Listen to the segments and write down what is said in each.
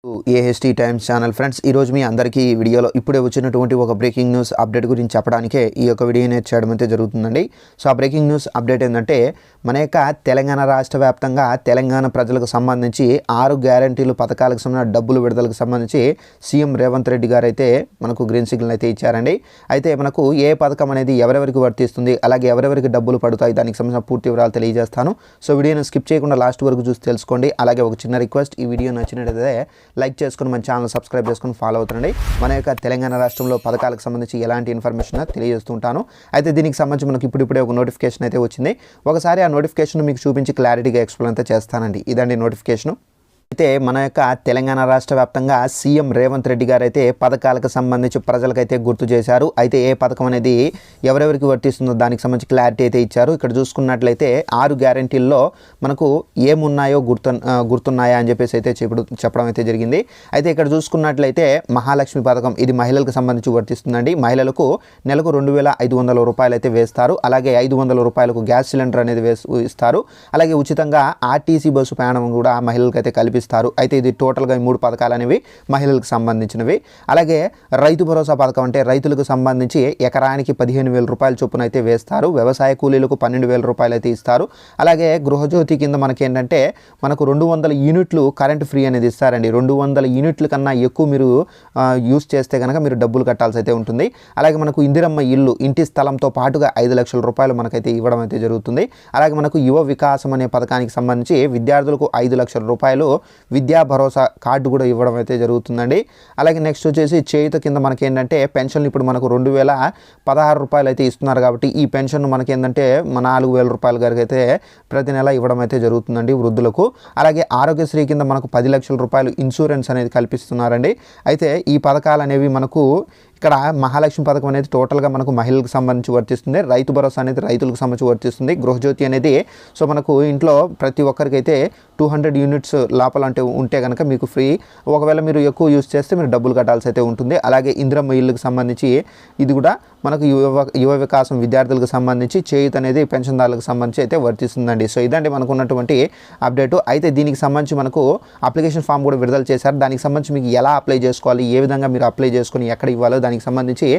AHT times channel friends, ఈరోజు మీ అందరికీ ఈ వీడియోలో ఇప్పుడే వచ్చినటువంటి ఒక బ్రేకింగ్ న్యూస్ అప్డేట్ గురించి చెప్పడానికే ఈ యొక్క వీడియోని చేయడం అయితే జరుగుతుందండి. సో ఆ బ్రేకింగ్ న్యూస్ అప్డేట్ ఏంటంటే, మన యొక్క తెలంగాణ రాష్ట్ర వ్యాప్తంగా తెలంగాణ ప్రజలకు సంబంధించి 6 గ్యారంటీలు పథకాలకు సంబంధించిన డబ్బులు విడుదలకు సంబంధించి సీఎం రేవంత్ రెడ్డి గారు అయితే మనకు గ్రీన్ సిగ్నల్ అయితే ఇచ్చారండి. అయితే మనకు ఏ పథకం అనేది ఎవరెవరికి వర్తిస్తుంది, అలాగే ఎవరెవరికి డబ్బులు పడతాయి, దానికి సంబంధించిన పూర్తి వివరాలు తెలియజేస్తాను. సో వీడియోని స్కిప్ చేయకుండా లాస్ట్ వరకు చూసి తెలుసుకోండి. అలాగే ఒక చిన్న రిక్వెస్ట్, ఈ వీడియో నచ్చినట్లయితే లైక్ చేసుకుని మన ఛానల్ సబ్స్క్రైబ్ చేసుకుని ఫాలో అవుతుండండి. మన యొక్క తెలంగాణ రాష్ట్రంలో పథకాలకు సంబంధించి ఎలాంటి ఇన్ఫర్మేషన్ తెలియజేస్తుంటాను. అయితే దీనికి సంబంధించి మనకి ఇప్పుడే ఒక నోటిఫికేషన్ అయితే వచ్చింది. ఒకసారి ఆ నోటిఫికేషన్ మీకు చూపించి క్లారిటీగా ఎక్స్ప్లెయిన్ అయితే చేస్తానండి. ఇదండి నోటిఫికేషన్. అయితే మన యొక్క తెలంగాణ రాష్ట్ర వ్యాప్తంగా సీఎం రేవంత్ రెడ్డి గారు అయితే పథకాలకు సంబంధించి ప్రజలకైతే గుర్తు చేశారు. అయితే ఏ పథకం అనేది ఎవరెవరికి వర్తిస్తుందో దానికి సంబంధించి క్లారిటీ అయితే ఇచ్చారు. ఇక్కడ చూసుకున్నట్లయితే 6 గ్యారంటీల్లో మనకు ఏమున్నాయో గుర్తున్నాయా అని చెప్పేసి అయితే చెప్పడం అయితే జరిగింది. అయితే ఇక్కడ చూసుకున్నట్లయితే మహాలక్ష్మి పథకం, ఇది మహిళలకు సంబంధించి వర్తిస్తుందండి. మహిళలకు నెలకు 2,500 రూపాయలు అయితే వేస్తారు. అలాగే 500 రూపాయలకు గ్యాస్ సిలిండర్ అనేది ఇస్తారు. అలాగే ఉచితంగా ఆర్టీసీ బస్సు ప్రయాణం కూడా మహిళలకు అయితే కల్పిస్తారు. అయితే ఇది టోటల్గా 3 పథకాలు అనేవి మహిళలకు సంబంధించినవి. అలాగే రైతు భరోసా పథకం అంటే రైతులకు సంబంధించి ఎకరానికి 15,000 రూపాయల చొప్పున అయితే వేస్తారు. వ్యవసాయ కూలీలకు 12,000 రూపాయలు అయితే ఇస్తారు. అలాగే గృహజ్యోతి కింద మనకేంటంటే మనకు 200 యూనిట్లు కరెంట్ ఫ్రీ అనేది ఇస్తారండి. 200 యూనిట్ల కన్నా ఎక్కువ మీరు యూస్ చేస్తే కనుక మీరు డబ్బులు కట్టాల్సి అయితే ఉంటుంది. అలాగే మనకు ఇందిరమ్మ ఇల్లు, ఇంటి స్థలంతో పాటుగా 5 లక్షల రూపాయలు మనకైతే ఇవ్వడం అయితే జరుగుతుంది. అలాగే మనకు యువ వికాసం అనే పథకానికి సంబంధించి విద్యార్థులకు 5 లక్షల రూపాయలు విద్యా భరోసా కార్డు కూడా ఇవ్వడం అయితే జరుగుతుందండి. అలాగే నెక్స్ట్ వచ్చేసి చేయుత కింద మనకేంటంటే పెన్షన్లు ఇప్పుడు మనకు 2,016 రూపాయలు అయితే ఇస్తున్నారు. కాబట్టి ఈ పెన్షన్ మనకేంటంటే 4,000 రూపాయల గారికి అయితే ప్రతి నెల ఇవ్వడం అయితే జరుగుతుందండి వృద్ధులకు. అలాగే ఆరోగ్యశ్రీ కింద మనకు 10 లక్షల రూపాయలు ఇన్సూరెన్స్ అనేది కల్పిస్తున్నారండి. అయితే ఈ పథకాలు అనేవి మనకు ఇక్కడ మహాలక్ష్మి పథకం అనేది టోటల్గా మనకు మహిళలకు సంబంధించి వర్తిస్తుంది. రైతు భరోసా అనేది రైతులకు సంబంధించి వర్తిస్తుంది. గృహజ్యోతి అనేది సో మనకు ఇంట్లో ప్రతి ఒక్కరికైతే 200 యూనిట్స్ లోపల అంటే ఉంటే కనుక మీకు ఫ్రీ. ఒకవేళ మీరు ఎక్కువ యూజ్ చేస్తే మీరు డబ్బులు కట్టాల్సి అయితే ఉంటుంది. అలాగే ఇందిరమ్మ ఇళ్ళకి సంబంధించి ఇది కూడా మనకు యువ వికాసం విద్యార్థులకు సంబంధించి చేయుత అనేది పెన్షన్దారులకు సంబంధించి అయితే వర్తిస్తుందండి. సో ఇదండి మనకు ఉన్నటువంటి అప్డేటు. అయితే దీనికి సంబంధించి మనకు అప్లికేషన్ ఫామ్ కూడా విడుదల చేశారు. దానికి సంబంధించి మీకు ఎలా అప్లై చేసుకోవాలి, ఏ విధంగా మీరు అప్లై చేసుకొని ఎక్కడ ఇవ్వాలో దానికి సంబంధించి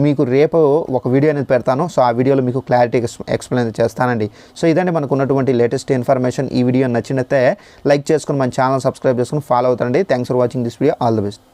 మీకు రేపు ఒక వీడియో అనేది పెడతాను. సో ఆ వీడియోలో మీకు క్లారిటీ ఎక్స్ప్లెయిన్ చేస్తానండి. సో ఇదండి మనకు ఉన్నటువంటి లేటెస్ట్ ఇన్ఫర్మేషన్. ఈ వీడియో నచ్చినట్లయితే లైక్ చేసుకుని మన ఛానల్ సబ్స్క్రైబ్ చేసుకుని ఫాలో అవుతారండి. Thanks for watching this video. All the best.